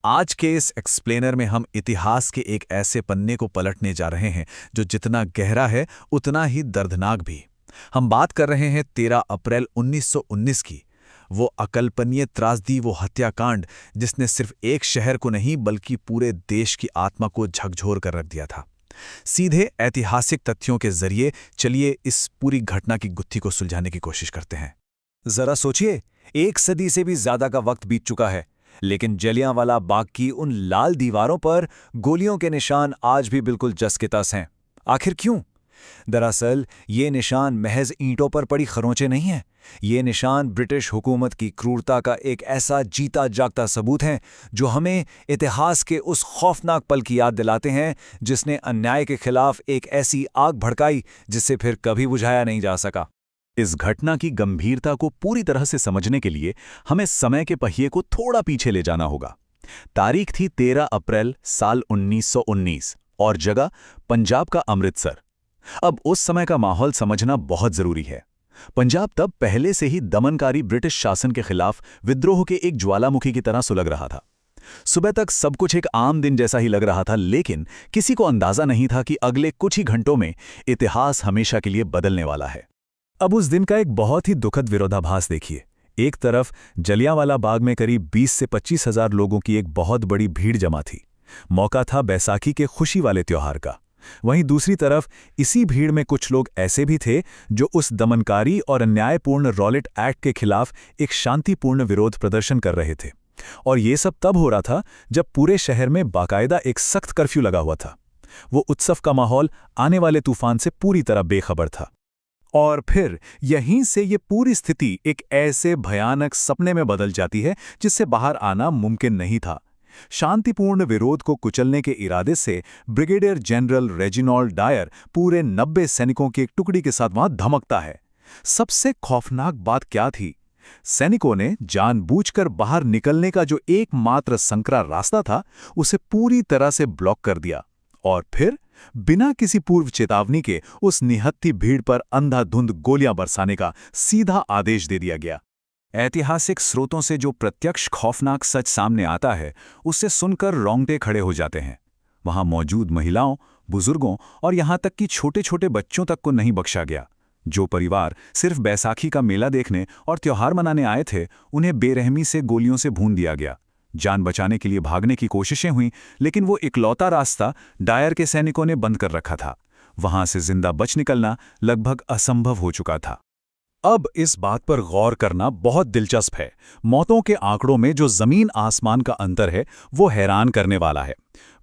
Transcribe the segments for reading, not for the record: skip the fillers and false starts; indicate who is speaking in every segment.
Speaker 1: आज के इस एक्सप्लेनर में हम इतिहास के एक ऐसे पन्ने को पलटने जा रहे हैं जो जितना गहरा है उतना ही दर्दनाक भी। हम बात कर रहे हैं 13 अप्रैल 1919 की। वो अकल्पनीय त्रासदी, वो हत्याकांड जिसने सिर्फ एक शहर को नहीं बल्कि पूरे देश की आत्मा को झकझोर कर रख दिया था। सीधे ऐतिहासिक तथ्यों के जरिए चलिए इस पूरी घटना की गुत्थी को सुलझाने की कोशिश करते हैं।
Speaker 2: जरा सोचिए, 1 सदी से भी ज्यादा का वक्त बीत चुका है, लेकिन जलियांवाला बाग की उन लाल दीवारों पर गोलियों के निशान आज भी बिल्कुल जस के तस हैं। आखिर क्यों? दरअसल ये निशान महज ईंटों पर पड़ी खरोंचे नहीं हैं। ये निशान ब्रिटिश हुकूमत की क्रूरता का एक ऐसा जीता जागता सबूत है जो हमें इतिहास के उस खौफनाक पल की याद दिलाते हैं जिसने अन्याय के खिलाफ एक ऐसी आग भड़काई जिसे फिर कभी बुझाया नहीं जा सका।
Speaker 1: इस घटना की गंभीरता को पूरी तरह से समझने के लिए हमें समय के पहिए को थोड़ा पीछे ले जाना होगा। तारीख थी 13 अप्रैल साल 1919 और जगह पंजाब का अमृतसर। अब उस समय का माहौल समझना बहुत जरूरी है। पंजाब तब पहले से ही दमनकारी ब्रिटिश शासन के खिलाफ विद्रोह के एक ज्वालामुखी की तरह सुलग रहा था। सुबह तक सब कुछ एक आम दिन जैसा ही लग रहा था, लेकिन किसी को अंदाजा नहीं था कि अगले कुछ ही घंटों में इतिहास हमेशा के लिए बदलने वाला है। अब उस दिन का एक बहुत ही दुखद विरोधाभास देखिए। एक तरफ जलियांवाला बाग में करीब 20 से 25 हजार लोगों की एक बहुत बड़ी भीड़ जमा थी। मौका था बैसाखी के खुशी वाले त्योहार का। वहीं दूसरी तरफ इसी भीड़ में कुछ लोग ऐसे भी थे जो उस दमनकारी और अन्यायपूर्ण रॉलेट एक्ट के खिलाफ एक शांतिपूर्ण विरोध प्रदर्शन कर रहे थे। और ये सब तब हो रहा था जब पूरे शहर में बाकायदा एक सख्त कर्फ्यू लगा हुआ था। वो उत्सव का माहौल आने वाले तूफान से पूरी तरह बेखबर था। और फिर यहीं से ये पूरी स्थिति एक ऐसे भयानक सपने में बदल जाती है जिससे बाहर आना मुमकिन नहीं था। शांतिपूर्ण विरोध को कुचलने के इरादे से ब्रिगेडियर जनरल रेजिनॉल्ड डायर पूरे 90 सैनिकों की एक टुकड़ी के साथ वहां धमकता है। सबसे खौफनाक बात क्या थी? सैनिकों ने जानबूझकर बाहर निकलने का जो एकमात्र संकरा रास्ता था उसे पूरी तरह से ब्लॉक कर दिया और फिर बिना किसी पूर्व चेतावनी के उस निहत्थी भीड़ पर अंधाधुंध गोलियां बरसाने का सीधा आदेश दे दिया गया। ऐतिहासिक स्रोतों से जो प्रत्यक्ष खौफनाक सच सामने आता है उसे सुनकर रोंगटे खड़े हो जाते हैं। वहां मौजूद महिलाओं, बुजुर्गों और यहां तक कि छोटे छोटे बच्चों तक को नहीं बख्शा गया। जो परिवार सिर्फ बैसाखी का मेला देखने और त्योहार मनाने आए थे, उन्हें बेरहमी से गोलियों से भून दिया गया। जान बचाने के लिए भागने की कोशिशें हुई, लेकिन वो इकलौता रास्ता डायर के सैनिकों ने बंद कर रखा था। वहां से जिंदा बच निकलना लगभग असंभव हो चुका था। अब इस बात पर गौर करना बहुत दिलचस्प है। मौतों के आंकड़ों में जो जमीन आसमान का अंतर है वो हैरान करने वाला है।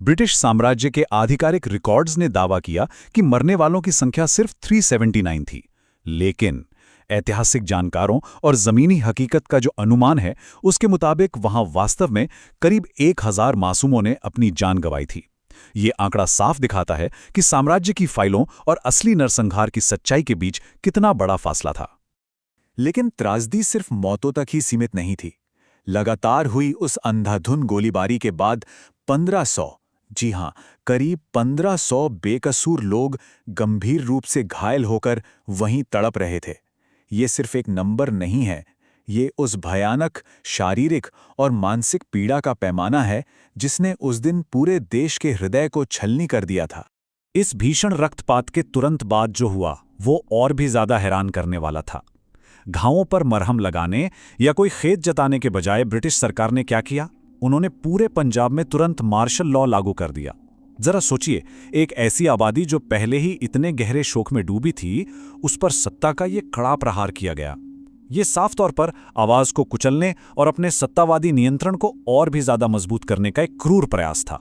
Speaker 1: ब्रिटिश साम्राज्य के आधिकारिक रिकॉर्ड्स ने दावा किया कि मरने वालों की संख्या सिर्फ 379 थी, लेकिन ऐतिहासिक जानकारों और जमीनी हकीकत का जो अनुमान है उसके मुताबिक वहां वास्तव में करीब 1000 मासूमों ने अपनी जान गंवाई थी। ये आंकड़ा साफ दिखाता है कि साम्राज्य की फाइलों और असली नरसंहार की सच्चाई के बीच कितना बड़ा फासला था। लेकिन त्रासदी सिर्फ मौतों तक ही सीमित नहीं थी। लगातार हुई उस अंधाधुंध गोलीबारी के बाद 1500, जी हां, करीब 1500 बेकसूर लोग गंभीर रूप से घायल होकर वहीं तड़प रहे थे। ये सिर्फ एक नंबर नहीं है, ये उस भयानक शारीरिक और मानसिक पीड़ा का पैमाना है जिसने उस दिन पूरे देश के हृदय को छलनी कर दिया था। इस भीषण रक्तपात के तुरंत बाद जो हुआ वो और भी ज्यादा हैरान करने वाला था। घावों पर मरहम लगाने या कोई खेद जताने के बजाय ब्रिटिश सरकार ने क्या किया? उन्होंने पूरे पंजाब में तुरंत मार्शल लॉ लागू कर दिया। जरा सोचिए, एक ऐसी आबादी जो पहले ही इतने गहरे शोक में डूबी थी, उस पर सत्ता का ये कड़ा प्रहार किया गया। ये साफ तौर पर आवाज को कुचलने और अपने सत्तावादी नियंत्रण को और भी ज्यादा मजबूत करने का एक क्रूर प्रयास था।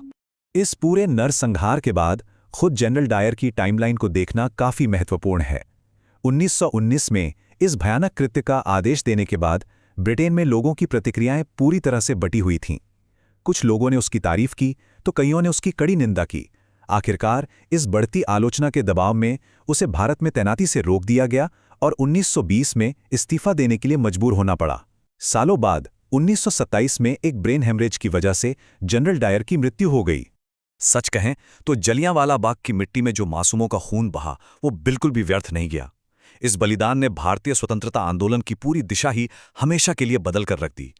Speaker 1: इस पूरे नरसंहार के बाद खुद जनरल डायर की टाइमलाइन को देखना काफी महत्वपूर्ण है। 1919 में इस भयानक कृत्य का आदेश देने के बाद ब्रिटेन में लोगों की प्रतिक्रियाएं पूरी तरह से बटी हुई थीं। कुछ लोगों ने उसकी तारीफ की तो कईयों ने उसकी कड़ी निंदा की। आखिरकार इस बढ़ती आलोचना के दबाव में उसे भारत में तैनाती से रोक दिया गया और 1920 में इस्तीफा देने के लिए मजबूर होना पड़ा। सालों बाद 1927 में एक ब्रेन हेमरेज की वजह से जनरल डायर की मृत्यु हो गई। सच कहें तो जलियांवाला बाग की मिट्टी में जो मासूमों का खून बहा वो बिल्कुल भी व्यर्थ नहीं गया। इस बलिदान ने भारतीय स्वतंत्रता आंदोलन की पूरी दिशा ही हमेशा के लिए बदल कर रख दी।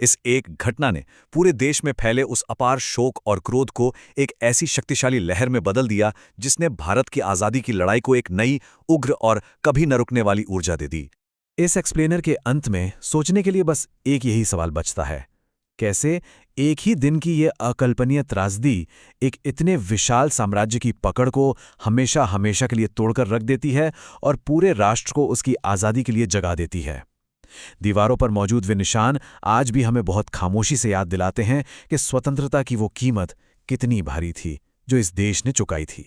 Speaker 2: इस एक घटना ने पूरे देश में फैले उस अपार शोक और क्रोध को एक ऐसी शक्तिशाली लहर में बदल दिया जिसने भारत की आज़ादी की लड़ाई को एक नई, उग्र और कभी न रुकने वाली ऊर्जा दे दी।
Speaker 3: इस एक्सप्लेनर के अंत में सोचने के लिए बस एक यही सवाल बचता है, कैसे एक ही दिन की ये अकल्पनीय त्रासदी एक इतने विशाल साम्राज्य की पकड़ को हमेशा हमेशा के लिए तोड़कर रख देती है और पूरे राष्ट्र को उसकी आज़ादी के लिए जगा देती है। दीवारों पर मौजूद वे निशान आज भी हमें बहुत खामोशी से याद दिलाते हैं कि स्वतंत्रता की वो कीमत कितनी भारी थी जो इस देश ने चुकाई थी।